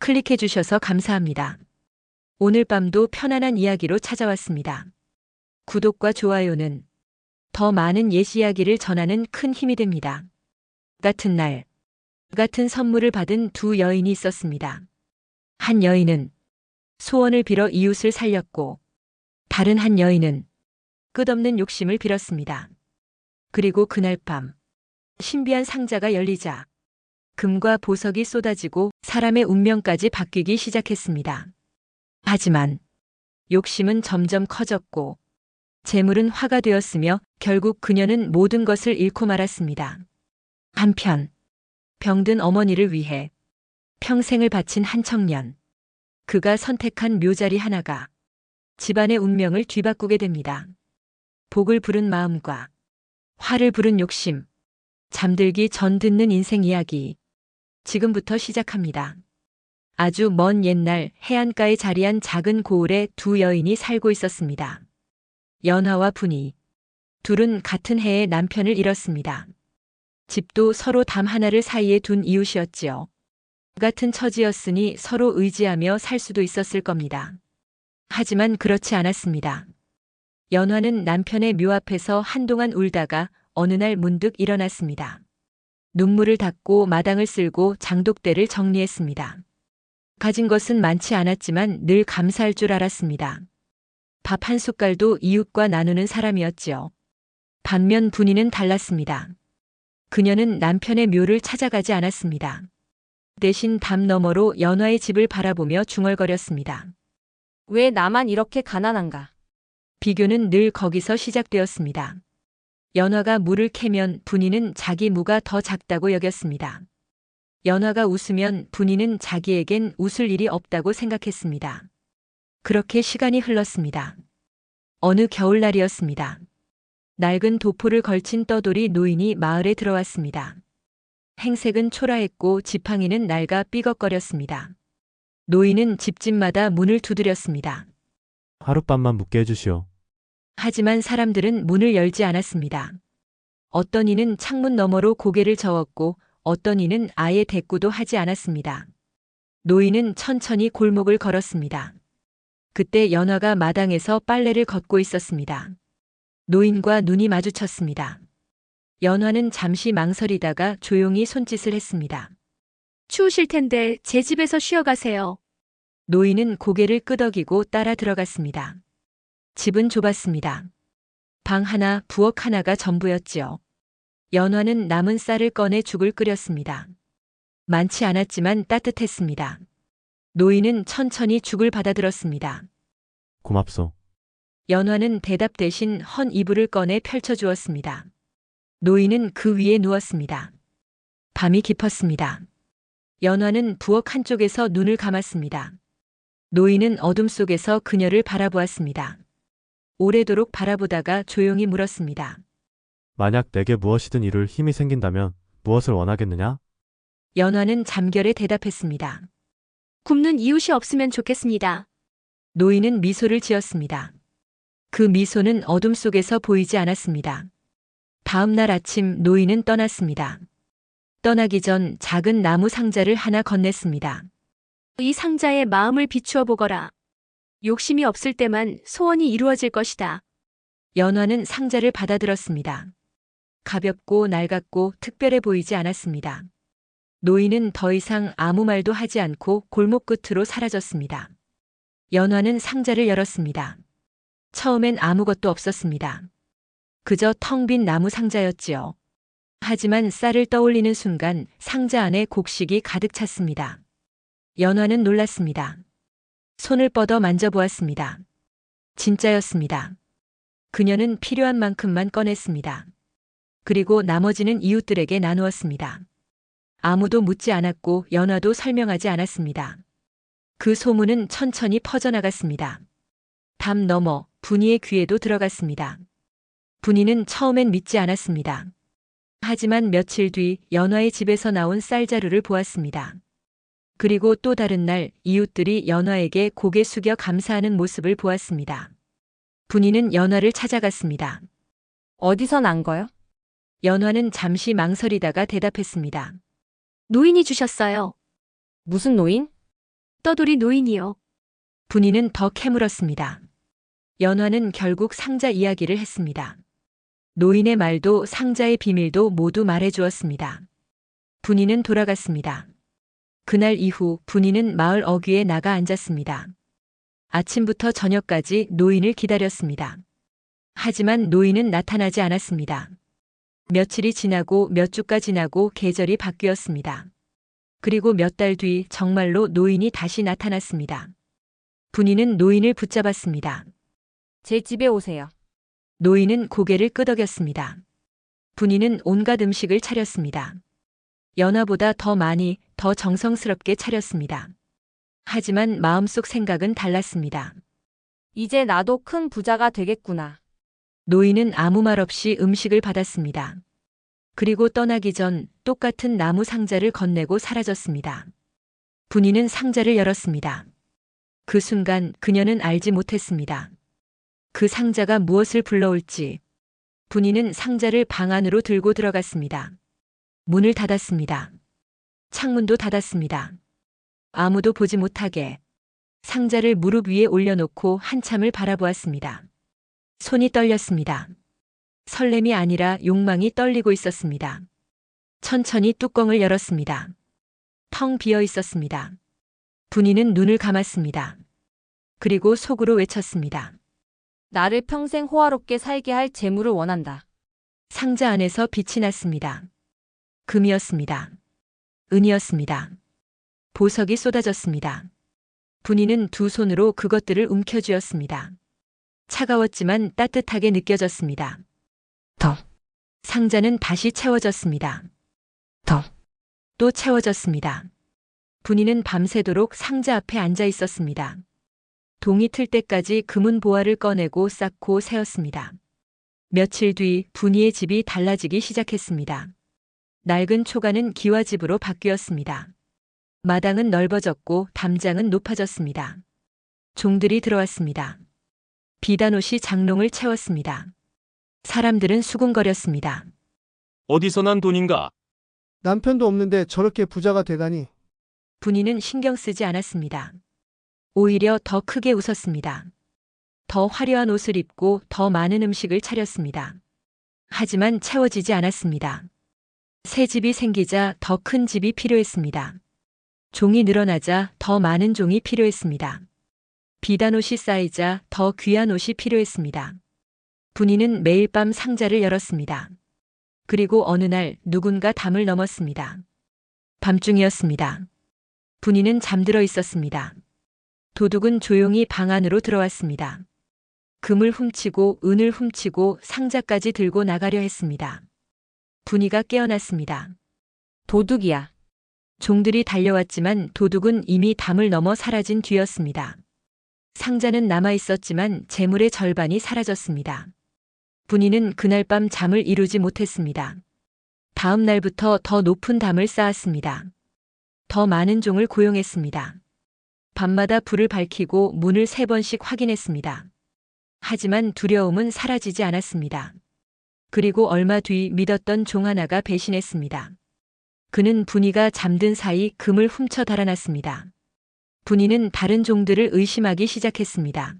클릭해 주셔서 감사합니다. 오늘 밤도 편안한 이야기로 찾아왔습니다. 구독과 좋아요는 더 많은 옛 이야기를 전하는 큰 힘이 됩니다. 같은 날, 같은 선물을 받은 두 여인이 있었습니다. 한 여인은 소원을 빌어 이웃을 살렸고, 다른 한 여인은 끝없는 욕심을 빌었습니다. 그리고 그날 밤, 신비한 상자가 열리자 금과 보석이 쏟아지고 사람의 운명까지 바뀌기 시작했습니다. 하지만 욕심은 점점 커졌고 재물은 화가 되었으며 결국 그녀는 모든 것을 잃고 말았습니다. 한편 병든 어머니를 위해 평생을 바친 한 청년. 그가 선택한 묘자리 하나가 집안의 운명을 뒤바꾸게 됩니다. 복을 부른 마음과 화를 부른 욕심. 잠들기 전 듣는 인생 이야기. 지금부터 시작합니다. 아주 먼 옛날 해안가에 자리한 작은 고을에 두 여인이 살고 있었습니다. 연화와 분이. 둘은 같은 해에 남편을 잃었습니다. 집도 서로 담 하나를 사이에 둔 이웃이었지요. 같은 처지였으니 서로 의지하며 살 수도 있었을 겁니다. 하지만 그렇지 않았습니다. 연화는 남편의 묘 앞에서 한동안 울다가 어느 날 문득 일어났습니다. 눈물을 닦고 마당을 쓸고 장독대를 정리했습니다. 가진 것은 많지 않았지만 늘 감사할 줄 알았습니다. 밥 한 숟갈도 이웃과 나누는 사람이었지요. 반면 분이는 달랐습니다. 그녀는 남편의 묘를 찾아가지 않았습니다. 대신 담 너머로 연화의 집을 바라보며 중얼거렸습니다. 왜 나만 이렇게 가난한가? 비교는 늘 거기서 시작되었습니다. 연화가 물을 캐면 분이는 자기 무가 더 작다고 여겼습니다. 연화가 웃으면 분이는 자기에겐 웃을 일이 없다고 생각했습니다. 그렇게 시간이 흘렀습니다. 어느 겨울날이었습니다. 낡은 도포를 걸친 떠돌이 노인이 마을에 들어왔습니다. 행색은 초라했고 지팡이는 낡아 삐걱거렸습니다. 노인은 집집마다 문을 두드렸습니다. 하룻밤만 묵게 해주시오. 하지만 사람들은 문을 열지 않았습니다. 어떤 이는 창문 너머로 고개를 저었고 어떤 이는 아예 대꾸도 하지 않았습니다. 노인은 천천히 골목을 걸었습니다. 그때 연화가 마당에서 빨래를 걷고 있었습니다. 노인과 눈이 마주쳤습니다. 연화는 잠시 망설이다가 조용히 손짓을 했습니다. 추우실 텐데 제 집에서 쉬어가세요. 노인은 고개를 끄덕이고 따라 들어갔습니다. 집은 좁았습니다. 방 하나, 부엌 하나가 전부였지요. 연화는 남은 쌀을 꺼내 죽을 끓였습니다. 많지 않았지만 따뜻했습니다. 노인은 천천히 죽을 받아들었습니다. 고맙소. 연화는 대답 대신 헌 이불을 꺼내 펼쳐주었습니다. 노인은 그 위에 누웠습니다. 밤이 깊었습니다. 연화는 부엌 한쪽에서 눈을 감았습니다. 노인은 어둠 속에서 그녀를 바라보았습니다. 오래도록 바라보다가 조용히 물었습니다. 만약 내게 무엇이든 이룰 힘이 생긴다면 무엇을 원하겠느냐? 연화는 잠결에 대답했습니다. 굶는 이웃이 없으면 좋겠습니다. 노인은 미소를 지었습니다. 그 미소는 어둠 속에서 보이지 않았습니다. 다음 날 아침 노인은 떠났습니다. 떠나기 전 작은 나무 상자를 하나 건넸습니다. 이 상자에 마음을 비추어 보거라. 욕심이 없을 때만 소원이 이루어질 것이다. 연화는 상자를 받아들었습니다. 가볍고 낡았고 특별해 보이지 않았습니다. 노인은 더 이상 아무 말도 하지 않고 골목 끝으로 사라졌습니다. 연화는 상자를 열었습니다. 처음엔 아무것도 없었습니다. 그저 텅 빈 나무 상자였지요. 하지만 쌀을 떠올리는 순간 상자 안에 곡식이 가득 찼습니다. 연화는 놀랐습니다. 손을 뻗어 만져보았습니다. 진짜였습니다. 그녀는 필요한 만큼만 꺼냈습니다. 그리고 나머지는 이웃들에게 나누었습니다. 아무도 묻지 않았고 연화도 설명하지 않았습니다. 그 소문은 천천히 퍼져나갔습니다. 담 너머 분이의 귀에도 들어갔습니다. 분이는 처음엔 믿지 않았습니다. 하지만 며칠 뒤 연화의 집에서 나온 쌀자루를 보았습니다. 그리고 또 다른 날 이웃들이 연화에게 고개 숙여 감사하는 모습을 보았습니다. 분이는 연화를 찾아갔습니다. 어디서 난 거요? 연화는 잠시 망설이다가 대답했습니다. 노인이 주셨어요. 무슨 노인? 떠돌이 노인이요. 분이는 더 캐물었습니다. 연화는 결국 상자 이야기를 했습니다. 노인의 말도 상자의 비밀도 모두 말해주었습니다. 분이는 돌아갔습니다. 그날 이후 분이는 마을 어귀에 나가 앉았습니다. 아침부터 저녁까지 노인을 기다렸습니다. 하지만 노인은 나타나지 않았습니다. 며칠이 지나고 몇 주가 지나고 계절이 바뀌었습니다. 그리고 몇 달 뒤 정말로 노인이 다시 나타났습니다. 분이는 노인을 붙잡았습니다. 제 집에 오세요. 노인은 고개를 끄덕였습니다. 분이는 온갖 음식을 차렸습니다. 연화보다 더 많이, 더 정성스럽게 차렸습니다. 하지만 마음속 생각은 달랐습니다. 이제 나도 큰 부자가 되겠구나. 노인은 아무 말 없이 음식을 받았습니다. 그리고 떠나기 전 똑같은 나무 상자를 건네고 사라졌습니다. 분이는 상자를 열었습니다. 그 순간 그녀는 알지 못했습니다. 그 상자가 무엇을 불러올지. 분이는 상자를 방 안으로 들고 들어갔습니다. 문을 닫았습니다. 창문도 닫았습니다. 아무도 보지 못하게 상자를 무릎 위에 올려놓고 한참을 바라보았습니다. 손이 떨렸습니다. 설렘이 아니라 욕망이 떨리고 있었습니다. 천천히 뚜껑을 열었습니다. 텅 비어 있었습니다. 분이는 눈을 감았습니다. 그리고 속으로 외쳤습니다. 나를 평생 호화롭게 살게 할 재물을 원한다. 상자 안에서 빛이 났습니다. 금이었습니다. 은이었습니다. 보석이 쏟아졌습니다. 분이는 두 손으로 그것들을 움켜쥐었습니다. 차가웠지만 따뜻하게 느껴졌습니다. 더. 상자는 다시 채워졌습니다. 더. 또 채워졌습니다. 분이는 밤새도록 상자 앞에 앉아 있었습니다. 동이 틀 때까지 금은 보화를 꺼내고 쌓고 세었습니다. 며칠 뒤 분이의 집이 달라지기 시작했습니다. 낡은 초가는 기와집으로 바뀌었습니다. 마당은 넓어졌고 담장은 높아졌습니다. 종들이 들어왔습니다. 비단옷이 장롱을 채웠습니다. 사람들은 수군거렸습니다. 어디서 난 돈인가? 남편도 없는데 저렇게 부자가 되다니. 분이는 신경 쓰지 않았습니다. 오히려 더 크게 웃었습니다. 더 화려한 옷을 입고 더 많은 음식을 차렸습니다. 하지만 채워지지 않았습니다. 새 집이 생기자 더 큰 집이 필요했습니다. 종이 늘어나자 더 많은 종이 필요했습니다. 비단옷이 쌓이자 더 귀한 옷이 필요했습니다. 분이는 매일 밤 상자를 열었습니다. 그리고 어느 날 누군가 담을 넘었습니다. 밤중이었습니다. 분이는 잠들어 있었습니다. 도둑은 조용히 방 안으로 들어왔습니다. 금을 훔치고 은을 훔치고 상자까지 들고 나가려 했습니다. 분이가 깨어났습니다. 도둑이야. 종들이 달려왔지만 도둑은 이미 담을 넘어 사라진 뒤였습니다. 상자는 남아 있었지만 재물의 절반이 사라졌습니다. 분이는 그날 밤 잠을 이루지 못했습니다. 다음 날부터 더 높은 담을 쌓았습니다. 더 많은 종을 고용했습니다. 밤마다 불을 밝히고 문을 3번씩 확인했습니다. 하지만 두려움은 사라지지 않았습니다. 그리고 얼마 뒤 믿었던 종 하나가 배신했습니다. 그는 분이가 잠든 사이 금을 훔쳐 달아났습니다. 분이는 다른 종들을 의심하기 시작했습니다.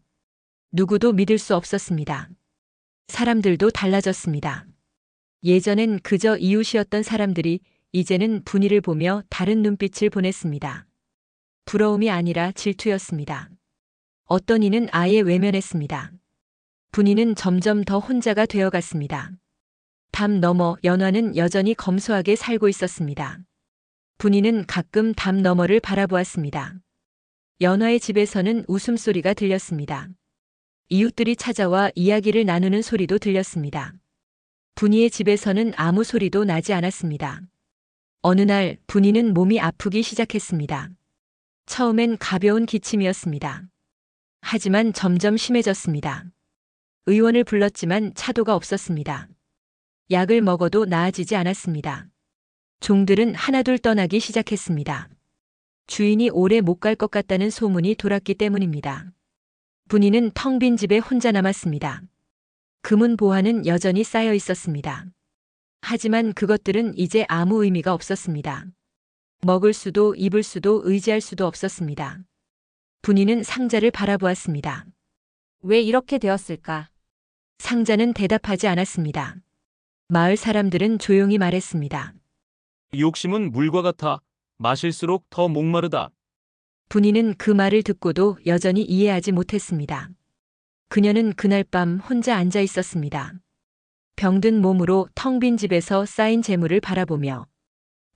누구도 믿을 수 없었습니다. 사람들도 달라졌습니다. 예전엔 그저 이웃이었던 사람들이 이제는 분이를 보며 다른 눈빛을 보냈습니다. 부러움이 아니라 질투였습니다. 어떤 이는 아예 외면했습니다. 분이는 점점 더 혼자가 되어갔습니다. 담 너머 연화는 여전히 검소하게 살고 있었습니다. 분이는 가끔 담 너머를 바라보았습니다. 연화의 집에서는 웃음소리가 들렸습니다. 이웃들이 찾아와 이야기를 나누는 소리도 들렸습니다. 분이의 집에서는 아무 소리도 나지 않았습니다. 어느 날 분이는 몸이 아프기 시작했습니다. 처음엔 가벼운 기침이었습니다. 하지만 점점 심해졌습니다. 의원을 불렀지만 차도가 없었습니다. 약을 먹어도 나아지지 않았습니다. 종들은 하나둘 떠나기 시작했습니다. 주인이 오래 못 갈 것 같다는 소문이 돌았기 때문입니다. 분이는 텅 빈 집에 혼자 남았습니다. 금은 보화는 여전히 쌓여 있었습니다. 하지만 그것들은 이제 아무 의미가 없었습니다. 먹을 수도 입을 수도 의지할 수도 없었습니다. 분이는 상자를 바라보았습니다. 왜 이렇게 되었을까? 상자는 대답하지 않았습니다. 마을 사람들은 조용히 말했습니다. 욕심은 물과 같아 마실수록 더 목마르다. 분이는 그 말을 듣고도 여전히 이해하지 못했습니다. 그녀는 그날 밤 혼자 앉아 있었습니다. 병든 몸으로 텅 빈 집에서 쌓인 재물을 바라보며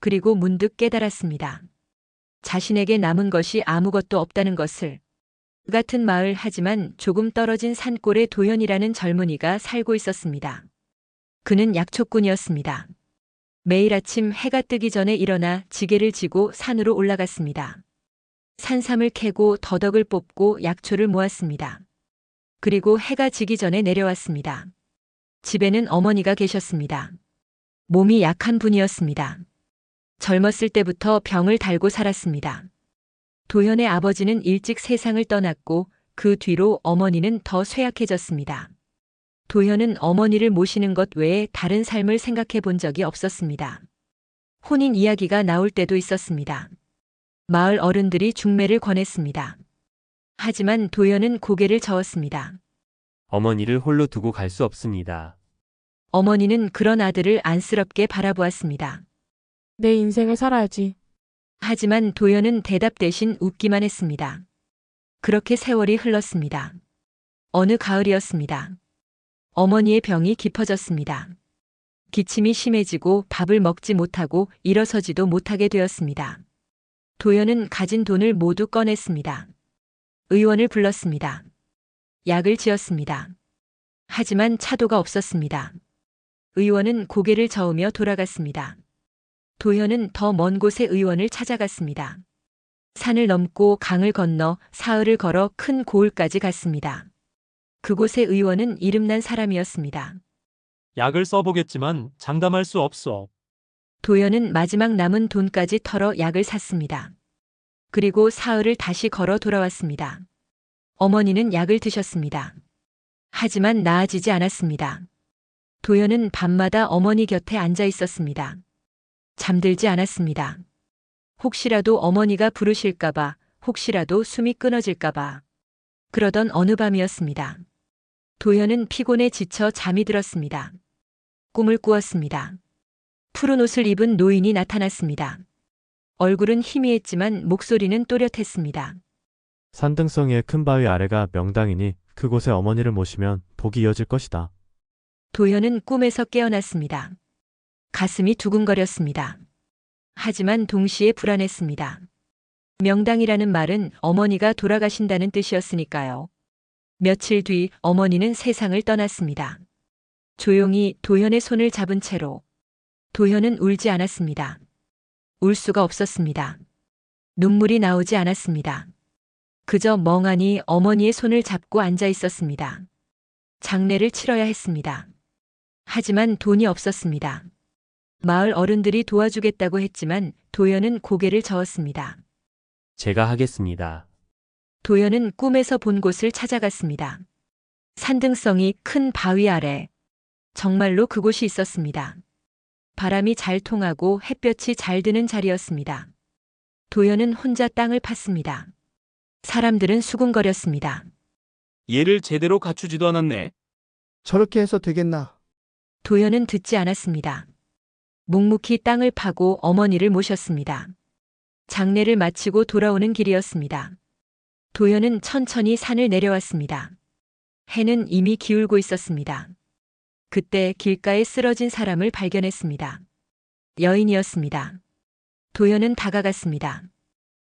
그리고 문득 깨달았습니다. 자신에게 남은 것이 아무것도 없다는 것을. 그 같은 마을 하지만 조금 떨어진 산골에 도현이라는 젊은이가 살고 있었습니다. 그는 약초꾼이었습니다. 매일 아침 해가 뜨기 전에 일어나 지게를 지고 산으로 올라갔습니다. 산삼을 캐고 더덕을 뽑고 약초를 모았습니다. 그리고 해가 지기 전에 내려왔습니다. 집에는 어머니가 계셨습니다. 몸이 약한 분이었습니다. 젊었을 때부터 병을 달고 살았습니다. 도현의 아버지는 일찍 세상을 떠났고 그 뒤로 어머니는 더 쇠약해졌습니다. 도현은 어머니를 모시는 것 외에 다른 삶을 생각해 본 적이 없었습니다. 혼인 이야기가 나올 때도 있었습니다. 마을 어른들이 중매를 권했습니다. 하지만 도현은 고개를 저었습니다. 어머니를 홀로 두고 갈 수 없습니다. 어머니는 그런 아들을 안쓰럽게 바라보았습니다. 내 인생을 살아야지. 하지만 도현은 대답 대신 웃기만 했습니다. 그렇게 세월이 흘렀습니다. 어느 가을이었습니다. 어머니의 병이 깊어졌습니다. 기침이 심해지고 밥을 먹지 못하고 일어서지도 못하게 되었습니다. 도현은 가진 돈을 모두 꺼냈습니다. 의원을 불렀습니다. 약을 지었습니다. 하지만 차도가 없었습니다. 의원은 고개를 저으며 돌아갔습니다. 도현은 더 먼 곳의 의원을 찾아갔습니다. 산을 넘고 강을 건너 사흘을 걸어 큰 고을까지 갔습니다. 그곳의 의원은 이름난 사람이었습니다. 약을 써보겠지만 장담할 수 없어. 도현은 마지막 남은 돈까지 털어 약을 샀습니다. 그리고 사흘을 다시 걸어 돌아왔습니다. 어머니는 약을 드셨습니다. 하지만 나아지지 않았습니다. 도현은 밤마다 어머니 곁에 앉아 있었습니다. 잠들지 않았습니다. 혹시라도 어머니가 부르실까봐, 혹시라도 숨이 끊어질까봐. 그러던 어느 밤이었습니다. 도현은 피곤에 지쳐 잠이 들었습니다. 꿈을 꾸었습니다. 푸른 옷을 입은 노인이 나타났습니다. 얼굴은 희미했지만 목소리는 또렷했습니다. 산등성이의 큰 바위 아래가 명당이니 그곳에 어머니를 모시면 복이 이어질 것이다. 도현은 꿈에서 깨어났습니다. 가슴이 두근거렸습니다. 하지만 동시에 불안했습니다. 명당이라는 말은 어머니가 돌아가신다는 뜻이었으니까요. 며칠 뒤 어머니는 세상을 떠났습니다. 조용히 도현의 손을 잡은 채로. 도현은 울지 않았습니다. 울 수가 없었습니다. 눈물이 나오지 않았습니다. 그저 멍하니 어머니의 손을 잡고 앉아 있었습니다. 장례를 치러야 했습니다. 하지만 돈이 없었습니다. 마을 어른들이 도와주겠다고 했지만 도현은 고개를 저었습니다. 제가 하겠습니다. 도현은 꿈에서 본 곳을 찾아갔습니다. 산등성이 큰 바위 아래. 정말로 그곳이 있었습니다. 바람이 잘 통하고 햇볕이 잘 드는 자리였습니다. 도현은 혼자 땅을 팠습니다. 사람들은 수군거렸습니다. 얘를 제대로 갖추지도 않았네. 저렇게 해서 되겠나? 도현은 듣지 않았습니다. 묵묵히 땅을 파고 어머니를 모셨습니다. 장례를 마치고 돌아오는 길이었습니다. 도현은 천천히 산을 내려왔습니다. 해는 이미 기울고 있었습니다. 그때 길가에 쓰러진 사람을 발견했습니다. 여인이었습니다. 도현은 다가갔습니다.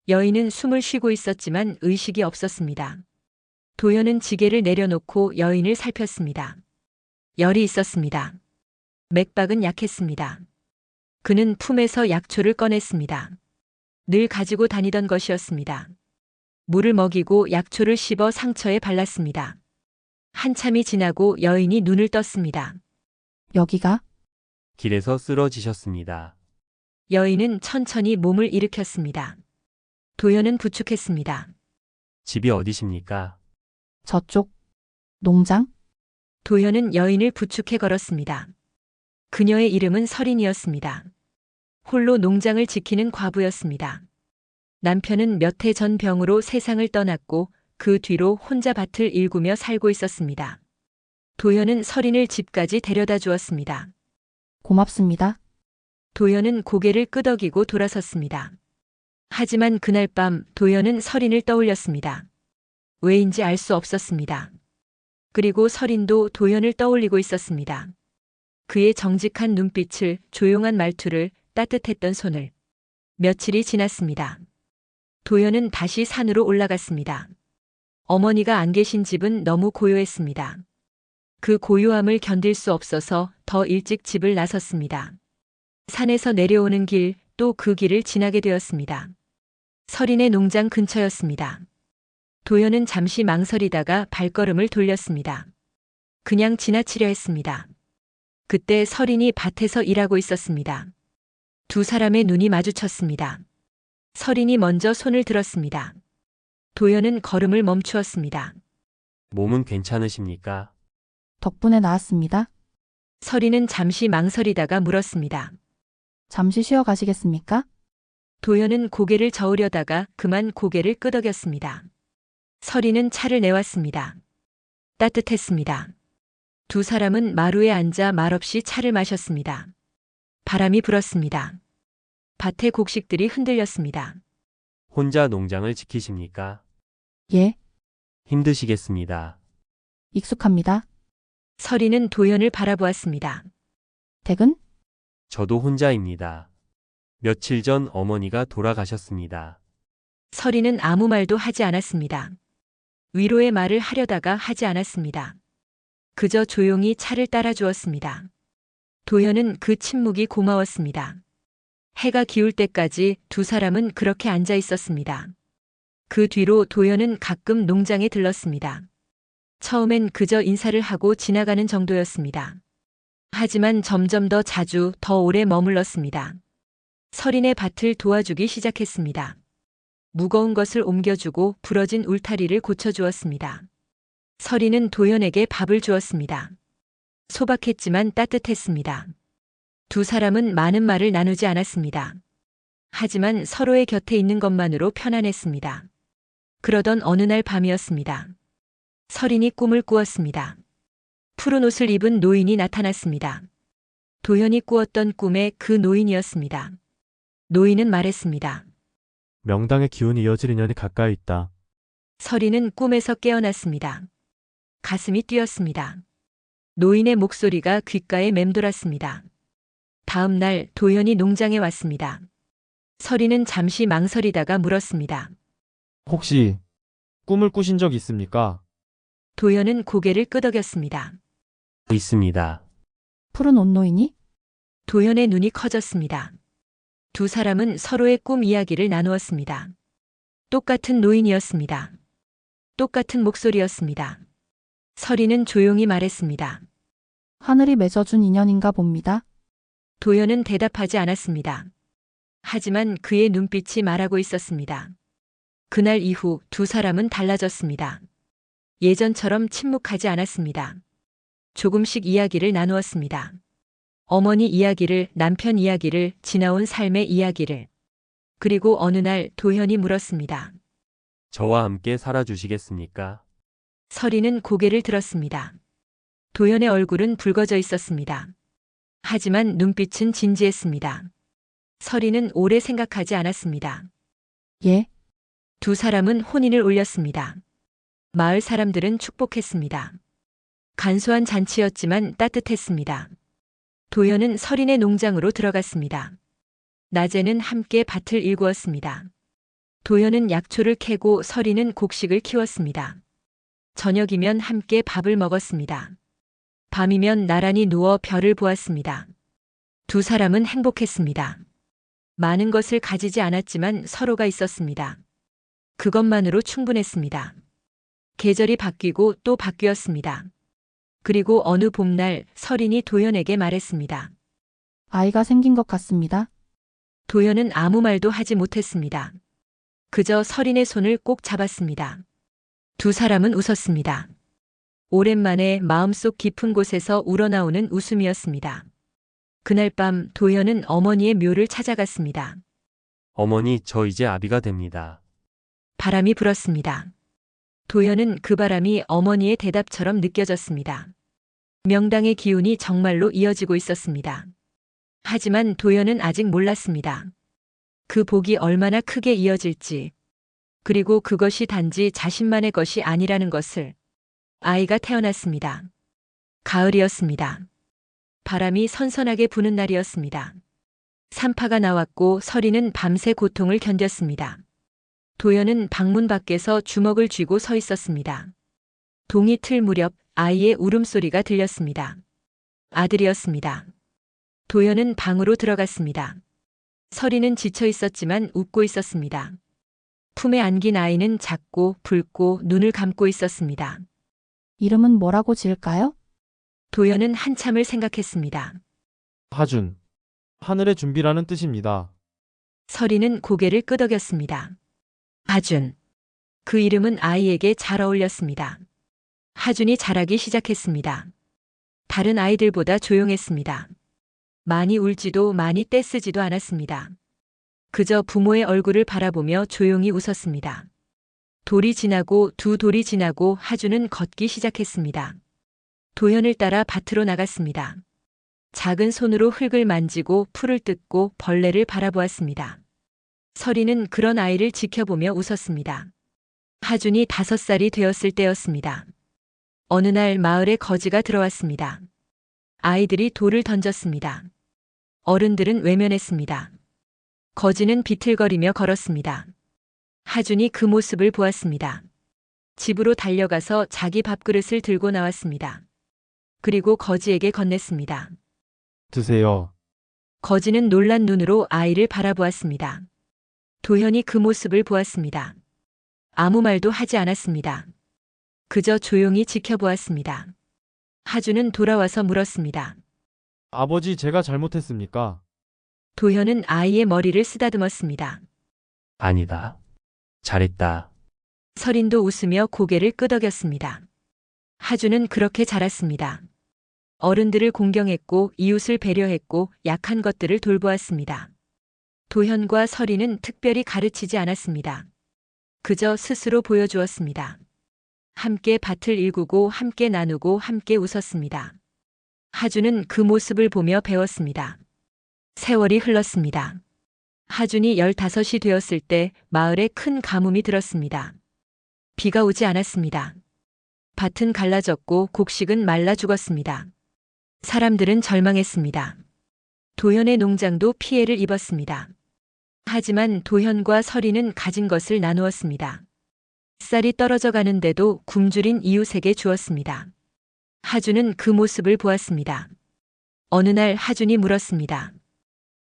여인은 숨을 쉬고 있었지만 의식이 없었습니다. 도현은 지게를 내려놓고 여인을 살폈습니다. 열이 있었습니다. 맥박은 약했습니다. 그는 품에서 약초를 꺼냈습니다. 늘 가지고 다니던 것이었습니다. 물을 먹이고 약초를 씹어 상처에 발랐습니다. 한참이 지나고 여인이 눈을 떴습니다. 여기가? 길에서 쓰러지셨습니다. 여인은 천천히 몸을 일으켰습니다. 도현은 부축했습니다. 집이 어디십니까? 저쪽. 농장? 도현은 여인을 부축해 걸었습니다. 그녀의 이름은 설인이었습니다. 홀로 농장을 지키는 과부였습니다. 남편은 몇 해 전 병으로 세상을 떠났고 그 뒤로 혼자 밭을 일구며 살고 있었습니다. 도연은 서린을 집까지 데려다 주었습니다. 고맙습니다. 도연은 고개를 끄덕이고 돌아섰습니다. 하지만 그날 밤 도연은 서린을 떠올렸습니다. 왜인지 알 수 없었습니다. 그리고 서린도 도연을 떠올리고 있었습니다. 그의 정직한 눈빛을, 조용한 말투를, 따뜻했던 손을. 며칠이 지났습니다. 도연은 다시 산으로 올라갔습니다. 어머니가 안 계신 집은 너무 고요했습니다. 그 고요함을 견딜 수 없어서 더 일찍 집을 나섰습니다. 산에서 내려오는 길, 또 그 길을 지나게 되었습니다. 서린의 농장 근처였습니다. 도연은 잠시 망설이다가 발걸음을 돌렸습니다. 그냥 지나치려 했습니다. 그때 서린이 밭에서 일하고 있었습니다. 두 사람의 눈이 마주쳤습니다. 서린이 먼저 손을 들었습니다. 도연은 걸음을 멈추었습니다. 몸은 괜찮으십니까? 덕분에 나았습니다. 서린은 잠시 망설이다가 물었습니다. 잠시 쉬어 가시겠습니까? 도연은 고개를 저으려다가 그만 고개를 끄덕였습니다. 서린은 차를 내왔습니다. 따뜻했습니다. 두 사람은 마루에 앉아 말없이 차를 마셨습니다. 바람이 불었습니다. 밭의 곡식들이 흔들렸습니다. 혼자 농장을 지키십니까? 예, 힘드시겠습니다. 익숙합니다. 서린은 도연을 바라보았습니다. 댁은? 저도 혼자입니다. 며칠 전 어머니가 돌아가셨습니다. 서린은 아무 말도 하지 않았습니다. 위로의 말을 하려다가 하지 않았습니다. 그저 조용히 차를 따라 주었습니다. 도연은 그 침묵이 고마웠습니다. 해가 기울 때까지 두 사람은 그렇게 앉아 있었습니다. 그 뒤로 도연은 가끔 농장에 들렀습니다. 처음엔 그저 인사를 하고 지나가는 정도였습니다. 하지만 점점 더 자주, 더 오래 머물렀습니다. 서린의 밭을 도와주기 시작했습니다. 무거운 것을 옮겨주고 부러진 울타리를 고쳐주었습니다. 서린은 도연에게 밥을 주었습니다. 소박했지만 따뜻했습니다. 두 사람은 많은 말을 나누지 않았습니다. 하지만 서로의 곁에 있는 것만으로 편안했습니다. 그러던 어느 날 밤이었습니다. 서린이 꿈을 꾸었습니다. 푸른 옷을 입은 노인이 나타났습니다. 도연이 꾸었던 꿈의 그 노인이었습니다. 노인은 말했습니다. 명당의 기운이 이어질 인연이 가까이 있다. 서린은 꿈에서 깨어났습니다. 가슴이 뛰었습니다. 노인의 목소리가 귓가에 맴돌았습니다. 다음 날 도연이 농장에 왔습니다. 서린은 잠시 망설이다가 물었습니다. 혹시 꿈을 꾸신 적 있습니까? 도연은 고개를 끄덕였습니다. 있습니다. 푸른 온노이니? 도연의 눈이 커졌습니다. 두 사람은 서로의 꿈 이야기를 나누었습니다. 똑같은 노인이었습니다. 똑같은 목소리였습니다. 서린은 조용히 말했습니다. 하늘이 맺어준 인연인가 봅니다. 도연은 대답하지 않았습니다. 하지만 그의 눈빛이 말하고 있었습니다. 그날 이후 두 사람은 달라졌습니다. 예전처럼 침묵하지 않았습니다. 조금씩 이야기를 나누었습니다. 어머니 이야기를, 남편 이야기를, 지나온 삶의 이야기를. 그리고 어느 날 도연이 물었습니다. 저와 함께 살아주시겠습니까? 서린은 고개를 들었습니다. 도연의 얼굴은 붉어져 있었습니다. 하지만 눈빛은 진지했습니다. 서린은 오래 생각하지 않았습니다. 예, 두 사람은 혼인을 올렸습니다. 마을 사람들은 축복했습니다. 간소한 잔치였지만 따뜻했습니다. 도연은 서린의 농장으로 들어갔습니다. 낮에는 함께 밭을 일구었습니다. 도연은 약초를 캐고 서린은 곡식을 키웠습니다. 저녁이면 함께 밥을 먹었습니다. 밤이면 나란히 누워 별을 보았습니다. 두 사람은 행복했습니다. 많은 것을 가지지 않았지만 서로가 있었습니다. 그것만으로 충분했습니다. 계절이 바뀌고 또 바뀌었습니다. 그리고 어느 봄날 서린이 도연에게 말했습니다. 아이가 생긴 것 같습니다. 도연은 아무 말도 하지 못했습니다. 그저 서린의 손을 꼭 잡았습니다. 두 사람은 웃었습니다. 오랜만에 마음속 깊은 곳에서 우러나오는 웃음이었습니다. 그날 밤 도연은 어머니의 묘를 찾아갔습니다. 어머니, 저 이제 아비가 됩니다. 바람이 불었습니다. 도현은 그 바람이 어머니의 대답처럼 느껴졌습니다. 명당의 기운이 정말로 이어지고 있었습니다. 하지만 도현은 아직 몰랐습니다. 그 복이 얼마나 크게 이어질지, 그리고 그것이 단지 자신만의 것이 아니라는 것을. 아이가 태어났습니다. 가을이었습니다. 바람이 선선하게 부는 날이었습니다. 산파가 나왔고 서리는 밤새 고통을 견뎠습니다. 도연은 방문 밖에서 주먹을 쥐고 서 있었습니다. 동이 틀 무렵 아이의 울음소리가 들렸습니다. 아들이었습니다. 도연은 방으로 들어갔습니다. 서리는 지쳐 있었지만 웃고 있었습니다. 품에 안긴 아이는 작고 붉고 눈을 감고 있었습니다. 이름은 뭐라고 지을까요? 도연은 한참을 생각했습니다. 하준. 하늘의 준비라는 뜻입니다. 서리는 고개를 끄덕였습니다. 하준. 그 이름은 아이에게 잘 어울렸습니다. 하준이 자라기 시작했습니다. 다른 아이들보다 조용했습니다. 많이 울지도 많이 떼쓰지도 않았습니다. 그저 부모의 얼굴을 바라보며 조용히 웃었습니다. 돌이 지나고 두 돌이 지나고 하준은 걷기 시작했습니다. 도현을 따라 밭으로 나갔습니다. 작은 손으로 흙을 만지고 풀을 뜯고 벌레를 바라보았습니다. 서리는 그런 아이를 지켜보며 웃었습니다. 하준이 5살이 되었을 때였습니다. 어느 날 마을에 거지가 들어왔습니다. 아이들이 돌을 던졌습니다. 어른들은 외면했습니다. 거지는 비틀거리며 걸었습니다. 하준이 그 모습을 보았습니다. 집으로 달려가서 자기 밥그릇을 들고 나왔습니다. 그리고 거지에게 건넸습니다. 드세요. 거지는 놀란 눈으로 아이를 바라보았습니다. 도현이 그 모습을 보았습니다. 아무 말도 하지 않았습니다. 그저 조용히 지켜보았습니다. 하준은 돌아와서 물었습니다. 아버지, 제가 잘못했습니까? 도현은 아이의 머리를 쓰다듬었습니다. 아니다. 잘했다. 서린도 웃으며 고개를 끄덕였습니다. 하준은 그렇게 자랐습니다. 어른들을 공경했고 이웃을 배려했고 약한 것들을 돌보았습니다. 도현과 서리는 특별히 가르치지 않았습니다. 그저 스스로 보여주었습니다. 함께 밭을 일구고 함께 나누고 함께 웃었습니다. 하준은 그 모습을 보며 배웠습니다. 세월이 흘렀습니다. 하준이 15이 되었을 때 마을에 큰 가뭄이 들었습니다. 비가 오지 않았습니다. 밭은 갈라졌고 곡식은 말라 죽었습니다. 사람들은 절망했습니다. 도현의 농장도 피해를 입었습니다. 하지만 도현과 서리는 가진 것을 나누었습니다. 쌀이 떨어져 가는데도 굶주린 이웃에게 주었습니다. 하준은 그 모습을 보았습니다. 어느 날 하준이 물었습니다.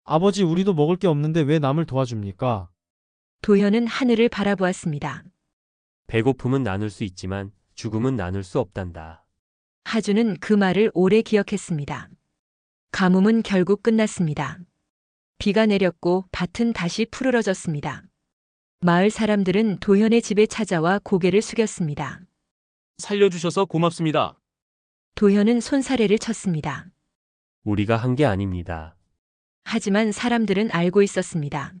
아버지, 우리도 먹을 게 없는데 왜 남을 도와줍니까? 도현은 하늘을 바라보았습니다. 배고픔은 나눌 수 있지만 죽음은 나눌 수 없단다. 하준은 그 말을 오래 기억했습니다. 가뭄은 결국 끝났습니다. 비가 내렸고 밭은 다시 푸르러졌습니다. 마을 사람들은 도현의 집에 찾아와 고개를 숙였습니다. 살려주셔서 고맙습니다. 도현은 손사래를 쳤습니다. 우리가 한 게 아닙니다. 하지만 사람들은 알고 있었습니다.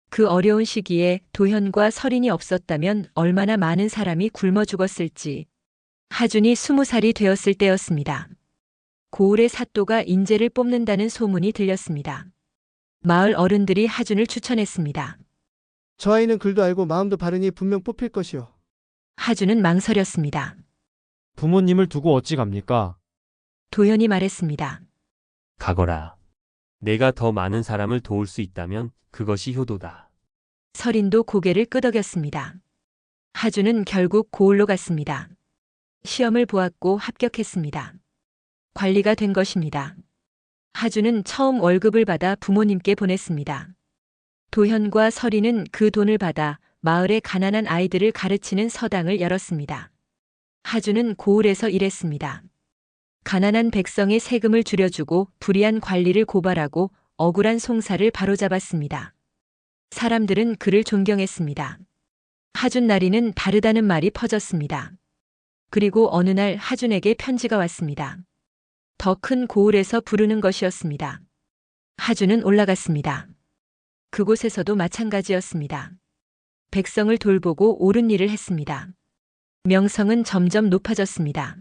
그 어려운 시기에 도현과 서린이 없었다면 얼마나 많은 사람이 굶어 죽었을지. 하준이 20살이 되었을 때였습니다. 고을의 사또가 인재를 뽑는다는 소문이 들렸습니다. 마을 어른들이 하준을 추천했습니다. 저 아이는 글도 알고 마음도 바르니 분명 뽑힐 것이요. 하준은 망설였습니다. 부모님을 두고 어찌 갑니까? 도현이 말했습니다. 가거라. 내가 더 많은 사람을 도울 수 있다면 그것이 효도다. 서린도 고개를 끄덕였습니다. 하준은 결국 고을로 갔습니다. 시험을 보았고 합격했습니다. 관리가 된 것입니다. 하준은 처음 월급을 받아 부모님께 보냈습니다. 도현과 서리는 그 돈을 받아 마을의 가난한 아이들을 가르치는 서당을 열었습니다. 하준은 고을에서 일했습니다. 가난한 백성의 세금을 줄여주고 불의한 관리를 고발하고 억울한 송사를 바로잡았습니다. 사람들은 그를 존경했습니다. 하준 나리는 다르다는 말이 퍼졌습니다. 그리고 어느 날 하준에게 편지가 왔습니다. 더 큰 고을에서 부르는 것이었습니다. 하준은 올라갔습니다. 그곳에서도 마찬가지였습니다. 백성을 돌보고 옳은 일을 했습니다. 명성은 점점 높아졌습니다.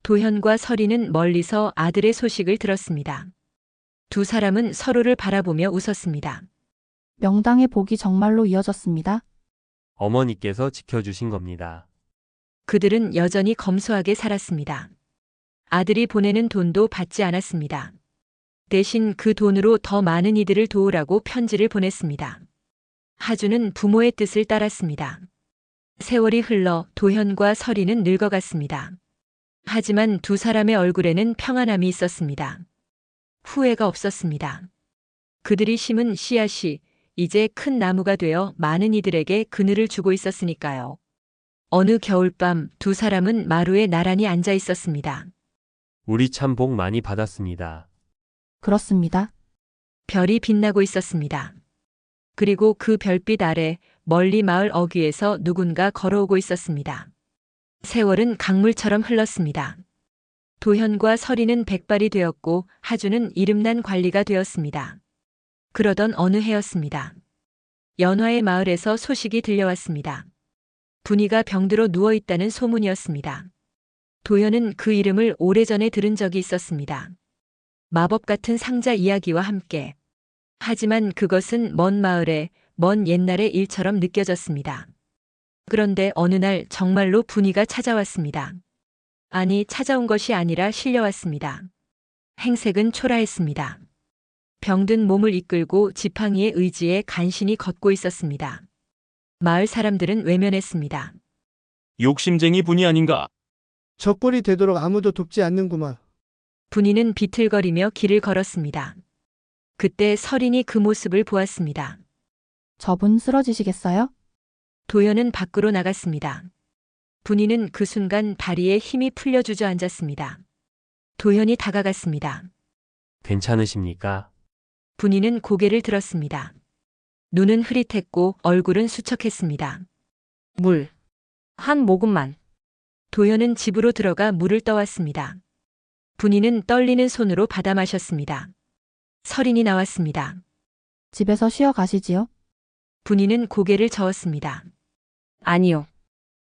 도현과 서리는 멀리서 아들의 소식을 들었습니다. 두 사람은 서로를 바라보며 웃었습니다. 명당의 복이 정말로 이어졌습니다. 어머니께서 지켜주신 겁니다. 그들은 여전히 검소하게 살았습니다. 아들이 보내는 돈도 받지 않았습니다. 대신 그 돈으로 더 많은 이들을 도우라고 편지를 보냈습니다. 하주는 부모의 뜻을 따랐습니다. 세월이 흘러 도현과 서리는 늙어갔습니다. 하지만 두 사람의 얼굴에는 평안함이 있었습니다. 후회가 없었습니다. 그들이 심은 씨앗이 이제 큰 나무가 되어 많은 이들에게 그늘을 주고 있었으니까요. 어느 겨울밤 두 사람은 마루에 나란히 앉아 있었습니다. 우리 참 복 많이 받았습니다. 그렇습니다. 별이 빛나고 있었습니다. 그리고 그 별빛 아래 멀리 마을 어귀에서 누군가 걸어오고 있었습니다. 세월은 강물처럼 흘렀습니다. 도현과 서리는 백발이 되었고 하주는 이름난 관리가 되었습니다. 그러던 어느 해였습니다. 연화의 마을에서 소식이 들려왔습니다. 분이가 병들어 누워있다는 소문이었습니다. 도현은 그 이름을 오래전에 들은 적이 있었습니다. 마법 같은 상자 이야기와 함께. 하지만 그것은 먼 마을에 먼 옛날의 일처럼 느껴졌습니다. 그런데 어느 날 정말로 분이가 찾아왔습니다. 아니, 찾아온 것이 아니라 실려왔습니다. 행색은 초라했습니다. 병든 몸을 이끌고 지팡이의 의지에 간신히 걷고 있었습니다. 마을 사람들은 외면했습니다. 욕심쟁이 분이 아닌가? 저 꼴이 되도록 아무도 돕지 않는구만. 분이는 비틀거리며 길을 걸었습니다. 그때 서린이 그 모습을 보았습니다. 저분 쓰러지시겠어요? 도현은 밖으로 나갔습니다. 분이는 그 순간 다리에 힘이 풀려 주저앉았습니다. 도현이 다가갔습니다. 괜찮으십니까? 분이는 고개를 들었습니다. 눈은 흐릿했고 얼굴은 수척했습니다. 물. 한 모금만. 도현은 집으로 들어가 물을 떠왔습니다. 분이는 떨리는 손으로 받아 마셨습니다. 서린이 나왔습니다. 집에서 쉬어 가시지요? 분이는 고개를 저었습니다. 아니요.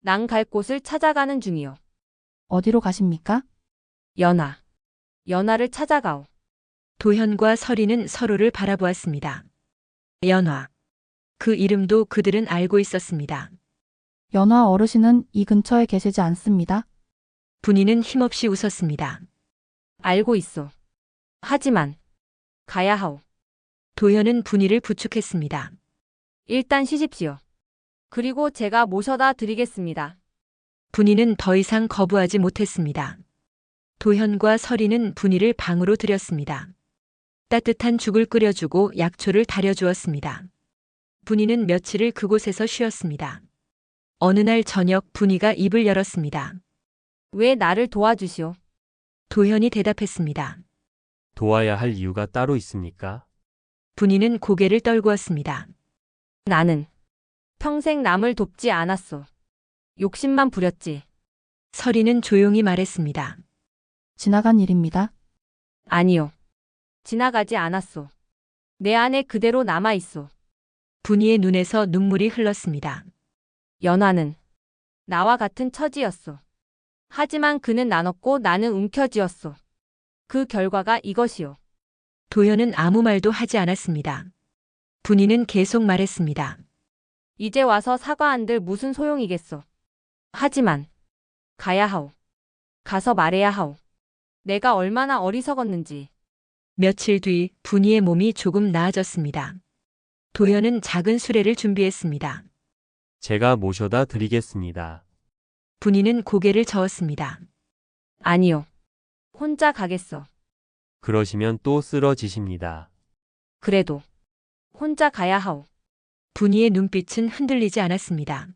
난 갈 곳을 찾아가는 중이요. 어디로 가십니까? 연화. 연화를 찾아가오. 도현과 서린은 서로를 바라보았습니다. 연화. 그 이름도 그들은 알고 있었습니다. 연화 어르신은 이 근처에 계시지 않습니다. 분이는 힘없이 웃었습니다. 알고 있어. 하지만 가야 하오. 도현은 분이를 부축했습니다. 일단 쉬십시오. 그리고 제가 모셔다 드리겠습니다. 분이는 더 이상 거부하지 못했습니다. 도현과 서리는 분이를 방으로 들였습니다. 따뜻한 죽을 끓여주고 약초를 다려주었습니다. 분이는 며칠을 그곳에서 쉬었습니다. 어느 날 저녁 분이가 입을 열었습니다. 왜 나를 도와주시오? 도현이 대답했습니다. 도와야 할 이유가 따로 있습니까? 분이는 고개를 떨구었습니다. 나는 평생 남을 돕지 않았소. 욕심만 부렸지. 서리는 조용히 말했습니다. 지나간 일입니다. 아니요. 지나가지 않았소. 내 안에 그대로 남아있소. 분이의 눈에서 눈물이 흘렀습니다. 연화는 나와 같은 처지였소. 하지만 그는 나눴고 나는 움켜쥐었소. 그 결과가 이것이오. 도현은 아무 말도 하지 않았습니다. 분이는 계속 말했습니다. 이제 와서 사과한들 무슨 소용이겠소. 하지만 가야 하오. 가서 말해야 하오. 내가 얼마나 어리석었는지. 며칠 뒤 분이의 몸이 조금 나아졌습니다. 도현은 작은 수레를 준비했습니다. 제가 모셔다 드리겠습니다. 분이는 고개를 저었습니다. 아니요. 혼자 가겠어. 그러시면 또 쓰러지십니다. 그래도 혼자 가야 하오. 분이의 눈빛은 흔들리지 않았습니다.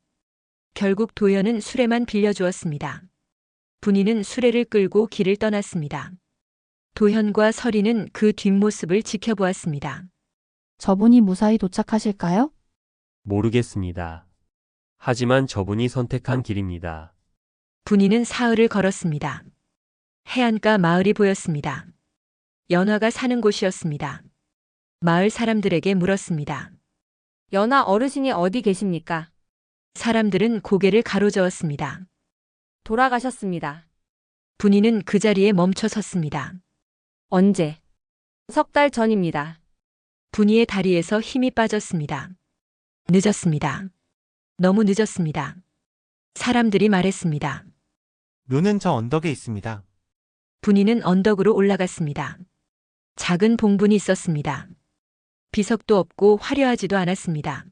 결국 도현은 수레만 빌려주었습니다. 분이는 수레를 끌고 길을 떠났습니다. 도현과 서리는 그 뒷모습을 지켜보았습니다. 저분이 무사히 도착하실까요? 모르겠습니다. 하지만 저분이 선택한 길입니다. 분이는 사흘을 걸었습니다. 해안가 마을이 보였습니다. 연화가 사는 곳이었습니다. 마을 사람들에게 물었습니다. 연하 어르신이 어디 계십니까? 사람들은 고개를 가로저었습니다. 돌아가셨습니다. 분이는 그 자리에 멈춰 섰습니다. 언제? 석 달 전입니다. 분이의 다리에서 힘이 빠졌습니다. 늦었습니다. 너무 늦었습니다. 사람들이 말했습니다. 묘는 저 언덕에 있습니다. 분이는 언덕으로 올라갔습니다. 작은 봉분이 있었습니다. 비석도 없고 화려하지도 않았습니다.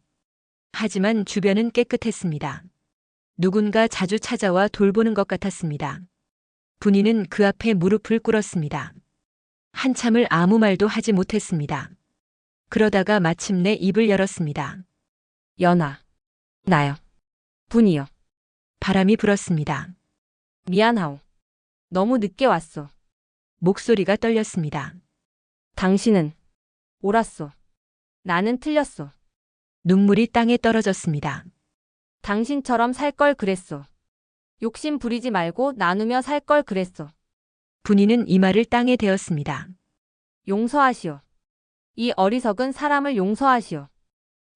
하지만 주변은 깨끗했습니다. 누군가 자주 찾아와 돌보는 것 같았습니다. 분이는 그 앞에 무릎을 꿇었습니다. 한참을 아무 말도 하지 못했습니다. 그러다가 마침내 입을 열었습니다. 연하. 나요. 분이요. 바람이 불었습니다. 미안하오. 너무 늦게 왔소. 목소리가 떨렸습니다. 당신은 옳았소. 나는 틀렸소. 눈물이 땅에 떨어졌습니다. 당신처럼 살 걸 그랬소. 욕심 부리지 말고 나누며 살 걸 그랬소. 분이는 이마를 땅에 대었습니다. 용서하시오. 이 어리석은 사람을 용서하시오.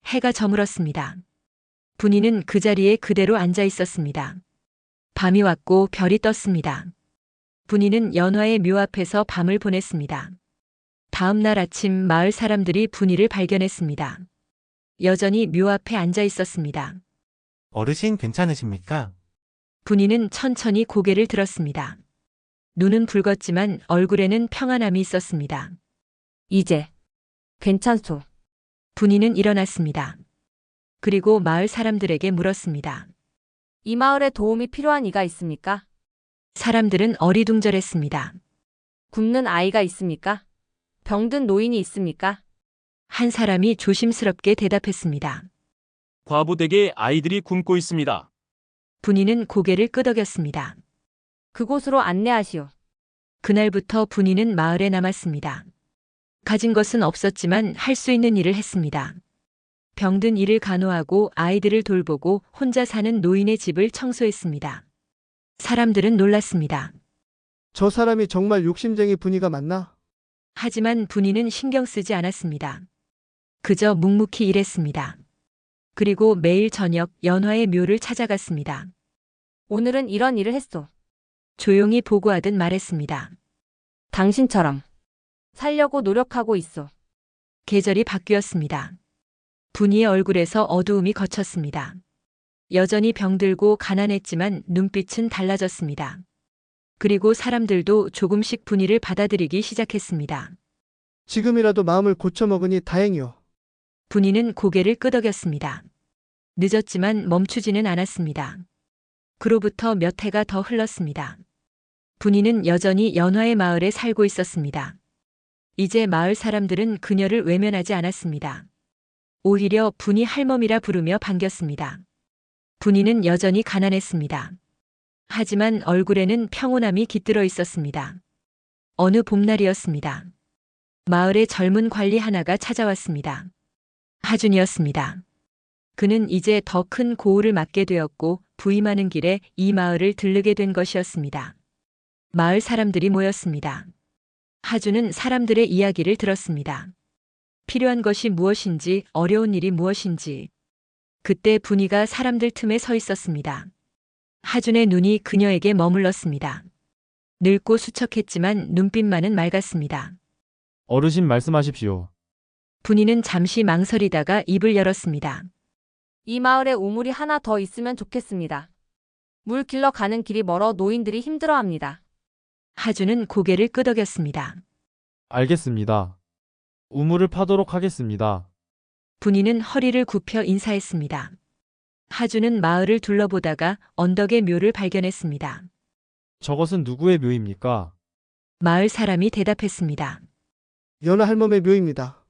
해가 저물었습니다. 분이는 그 자리에 그대로 앉아 있었습니다. 밤이 왔고 별이 떴습니다. 분이는 연화의 묘 앞에서 밤을 보냈습니다. 다음 날 아침 마을 사람들이 분이를 발견했습니다. 여전히 묘 앞에 앉아 있었습니다. 어르신 괜찮으십니까? 분이는 천천히 고개를 들었습니다. 눈은 붉었지만 얼굴에는 평안함이 있었습니다. 이제 괜찮소. 분이는 일어났습니다. 그리고 마을 사람들에게 물었습니다. 이 마을에 도움이 필요한 이가 있습니까? 사람들은 어리둥절했습니다. 굶는 아이가 있습니까? 병든 노인이 있습니까? 한 사람이 조심스럽게 대답했습니다. 과부 댁에 아이들이 굶고 있습니다. 분이는 고개를 끄덕였습니다. 그곳으로 안내하시오. 그날부터 분이는 마을에 남았습니다. 가진 것은 없었지만 할 수 있는 일을 했습니다. 병든 이를 간호하고 아이들을 돌보고 혼자 사는 노인의 집을 청소했습니다. 사람들은 놀랐습니다. 저 사람이 정말 욕심쟁이 분이가 맞나? 하지만 분이는 신경 쓰지 않았습니다. 그저 묵묵히 일했습니다. 그리고 매일 저녁 연화의 묘를 찾아갔습니다. 오늘은 이런 일을 했소. 조용히 보고하듯 말했습니다. 당신처럼 살려고 노력하고 있소. 계절이 바뀌었습니다. 분이의 얼굴에서 어두움이 걷혔습니다. 여전히 병들고 가난했지만 눈빛은 달라졌습니다. 그리고 사람들도 조금씩 분이를 받아들이기 시작했습니다. 지금이라도 마음을 고쳐먹으니 다행이오. 분이는 고개를 끄덕였습니다. 늦었지만 멈추지는 않았습니다. 그로부터 몇 해가 더 흘렀습니다. 분이는 여전히 연화의 마을에 살고 있었습니다. 이제 마을 사람들은 그녀를 외면하지 않았습니다. 오히려 분이 할멈이라 부르며 반겼습니다. 분이는 여전히 가난했습니다. 하지만 얼굴에는 평온함이 깃들어 있었습니다. 어느 봄날이었습니다. 마을에 젊은 관리 하나가 찾아왔습니다. 하준이었습니다. 그는 이제 더 큰 고을을 맡게 되었고 부임하는 길에 이 마을을 들르게 된 것이었습니다. 마을 사람들이 모였습니다. 하준은 사람들의 이야기를 들었습니다. 필요한 것이 무엇인지, 어려운 일이 무엇인지. 그때 분이가 사람들 틈에 서 있었습니다. 하준의 눈이 그녀에게 머물렀습니다. 늙고 수척했지만 눈빛만은 맑았습니다. 어르신 말씀하십시오. 분이는 잠시 망설이다가 입을 열었습니다. 이 마을에 우물이 하나 더 있으면 좋겠습니다. 물 길러 가는 길이 멀어 노인들이 힘들어합니다. 하준은 고개를 끄덕였습니다. 알겠습니다. 우물을 파도록 하겠습니다. 분이는 허리를 굽혀 인사했습니다. 하준은 마을을 둘러보다가 언덕의 묘를 발견했습니다. 저것은 누구의 묘입니까? 마을 사람이 대답했습니다. 연화 할멈의 묘입니다.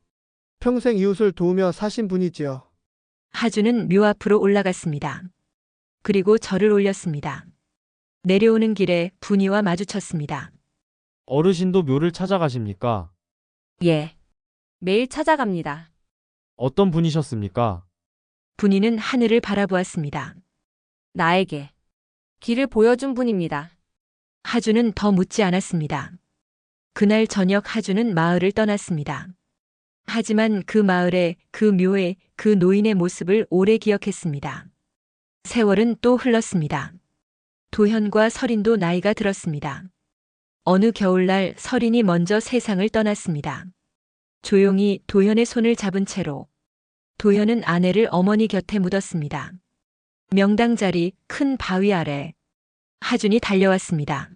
평생 이웃을 도우며 사신 분이지요. 하준은 묘 앞으로 올라갔습니다. 그리고 절을 올렸습니다. 내려오는 길에 분이와 마주쳤습니다. 어르신도 묘를 찾아가십니까? 예. 매일 찾아갑니다. 어떤 분이셨습니까? 분이는 하늘을 바라보았습니다. 나에게 길을 보여준 분입니다. 하준은 더 묻지 않았습니다. 그날 저녁 하준은 마을을 떠났습니다. 하지만 그 마을에, 그 묘에, 그 노인의 모습을 오래 기억했습니다. 세월은 또 흘렀습니다. 도현과 설인도 나이가 들었습니다. 어느 겨울날 설인이 먼저 세상을 떠났습니다. 조용히 도현의 손을 잡은 채로 도현은 아내를 어머니 곁에 묻었습니다. 명당 자리 큰 바위 아래 하준이 달려왔습니다.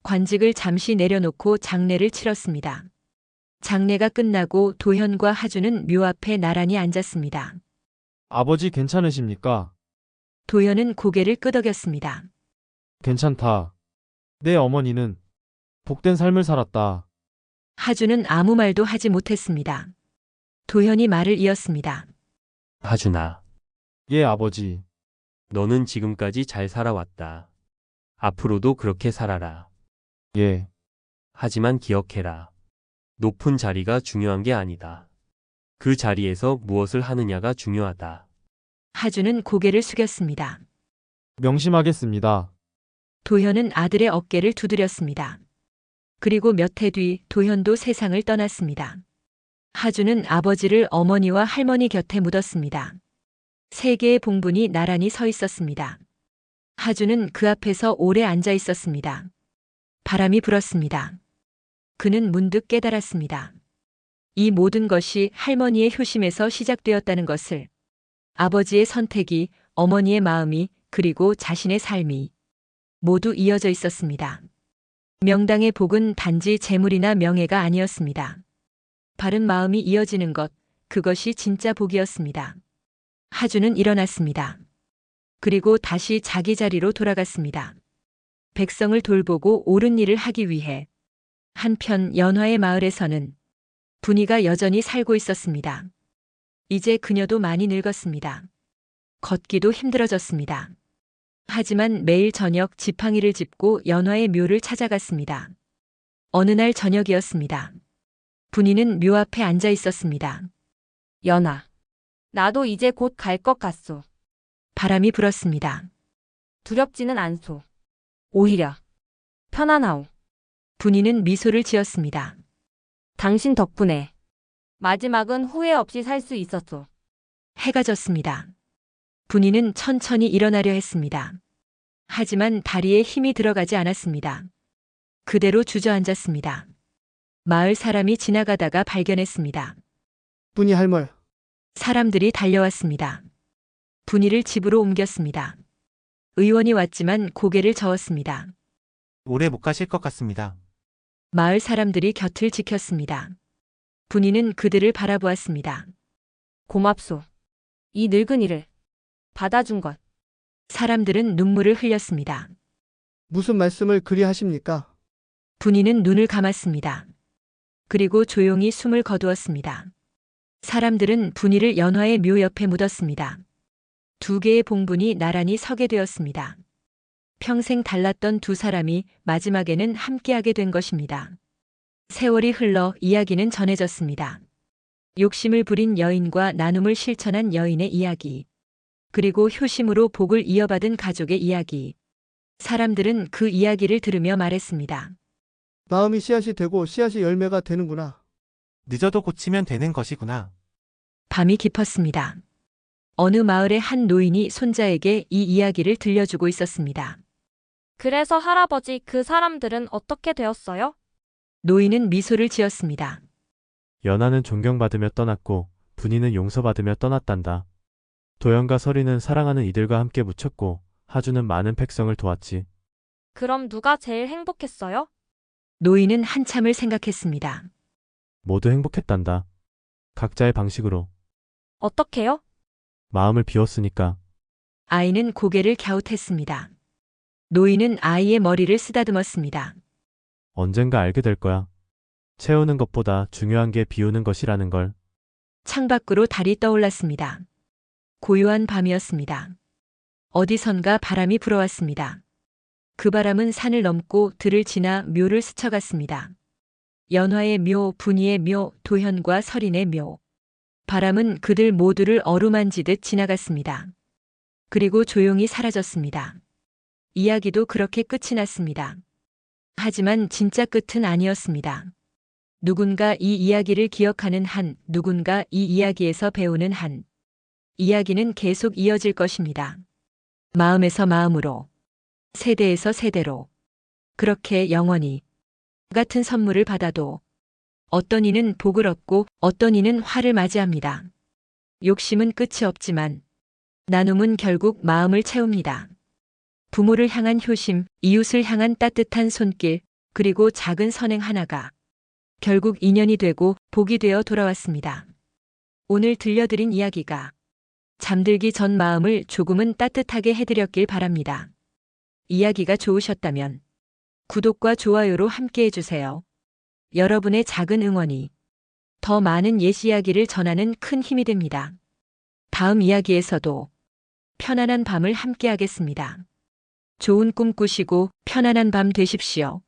관직을 잠시 내려놓고 장례를 치렀습니다. 장례가 끝나고 도현과 하준은 묘 앞에 나란히 앉았습니다. 아버지 괜찮으십니까? 도현은 고개를 끄덕였습니다. 괜찮다. 내 어머니는 복된 삶을 살았다. 하준은 아무 말도 하지 못했습니다. 도현이 말을 이었습니다. 하준아, 예, 아버지. 너는 지금까지 잘 살아왔다. 앞으로도 그렇게 살아라. 예. 하지만 기억해라. 높은 자리가 중요한 게 아니다. 그 자리에서 무엇을 하느냐가 중요하다. 하준은 고개를 숙였습니다. 명심하겠습니다. 도현은 아들의 어깨를 두드렸습니다. 그리고 몇 해 뒤 도현도 세상을 떠났습니다. 하준은 아버지를 어머니와 할머니 곁에 묻었습니다. 세 개의 봉분이 나란히 서 있었습니다. 하준은 그 앞에서 오래 앉아 있었습니다. 바람이 불었습니다. 그는 문득 깨달았습니다. 이 모든 것이 할머니의 효심에서 시작되었다는 것을. 아버지의 선택이, 어머니의 마음이, 그리고 자신의 삶이 모두 이어져 있었습니다. 명당의 복은 단지 재물이나 명예가 아니었습니다. 바른 마음이 이어지는 것, 그것이 진짜 복이었습니다. 하준은 일어났습니다. 그리고 다시 자기 자리로 돌아갔습니다. 백성을 돌보고 옳은 일을 하기 위해. 한편 연화의 마을에서는 분이가 여전히 살고 있었습니다. 이제 그녀도 많이 늙었습니다. 걷기도 힘들어졌습니다. 하지만 매일 저녁 지팡이를 짚고 연화의 묘를 찾아갔습니다. 어느 날 저녁이었습니다. 분이는 묘 앞에 앉아 있었습니다. 연아. 나도 이제 곧 갈 것 같소. 바람이 불었습니다. 두렵지는 않소. 오히려 편안하오. 분이는 미소를 지었습니다. 당신 덕분에 마지막은 후회 없이 살 수 있었소. 해가 졌습니다. 분이는 천천히 일어나려 했습니다. 하지만 다리에 힘이 들어가지 않았습니다. 그대로 주저앉았습니다. 마을 사람이 지나가다가 발견했습니다. 분이 할멀. 사람들이 달려왔습니다. 분이를 집으로 옮겼습니다. 의원이 왔지만 고개를 저었습니다. 오래 못 가실 것 같습니다. 마을 사람들이 곁을 지켰습니다. 분이는 그들을 바라보았습니다. 고맙소. 이 늙은이를 받아준 것. 사람들은 눈물을 흘렸습니다. 무슨 말씀을 그리 하십니까? 분이는 눈을 감았습니다. 그리고 조용히 숨을 거두었습니다. 사람들은 분이를 연화의 묘 옆에 묻었습니다. 두 개의 봉분이 나란히 서게 되었습니다. 평생 달랐던 두 사람이 마지막에는 함께하게 된 것입니다. 세월이 흘러 이야기는 전해졌습니다. 욕심을 부린 여인과 나눔을 실천한 여인의 이야기. 그리고 효심으로 복을 이어받은 가족의 이야기. 사람들은 그 이야기를 들으며 말했습니다. 마음이 씨앗이 되고 씨앗이 열매가 되는구나. 늦어도 고치면 되는 것이구나. 밤이 깊었습니다. 어느 마을의 한 노인이 손자에게 이 이야기를 들려주고 있었습니다. 그래서 할아버지, 그 사람들은 어떻게 되었어요? 노인은 미소를 지었습니다. 연하는 존경받으며 떠났고 분이는 용서받으며 떠났단다. 도연과 설이는 사랑하는 이들과 함께 묻혔고 하주는 많은 백성을 도왔지. 그럼 누가 제일 행복했어요? 노인은 한참을 생각했습니다. 모두 행복했단다. 각자의 방식으로. 어떻게요? 마음을 비웠으니까. 아이는 고개를 갸웃했습니다. 노인은 아이의 머리를 쓰다듬었습니다. 언젠가 알게 될 거야. 채우는 것보다 중요한 게 비우는 것이라는 걸. 창밖으로 달이 떠올랐습니다. 고요한 밤이었습니다. 어디선가 바람이 불어왔습니다. 그 바람은 산을 넘고 들을 지나 묘를 스쳐갔습니다. 연화의 묘, 분이의 묘, 도현과 설인의 묘. 바람은 그들 모두를 어루만지듯 지나갔습니다. 그리고 조용히 사라졌습니다. 이야기도 그렇게 끝이 났습니다. 하지만 진짜 끝은 아니었습니다. 누군가 이 이야기를 기억하는 한, 누군가 이 이야기에서 배우는 한, 이야기는 계속 이어질 것입니다. 마음에서 마음으로, 세대에서 세대로, 그렇게 영원히 같은 선물을 받아도 어떤 이는 복을 얻고 어떤 이는 화를 맞이합니다. 욕심은 끝이 없지만 나눔은 결국 마음을 채웁니다. 부모를 향한 효심, 이웃을 향한 따뜻한 손길, 그리고 작은 선행 하나가 결국 인연이 되고 복이 되어 돌아왔습니다. 오늘 들려드린 이야기가 잠들기 전 마음을 조금은 따뜻하게 해드렸길 바랍니다. 이야기가 좋으셨다면 구독과 좋아요로 함께 해주세요. 여러분의 작은 응원이 더 많은 옛 이야기를 전하는 큰 힘이 됩니다. 다음 이야기에서도 편안한 밤을 함께 하겠습니다. 좋은 꿈 꾸시고 편안한 밤 되십시오.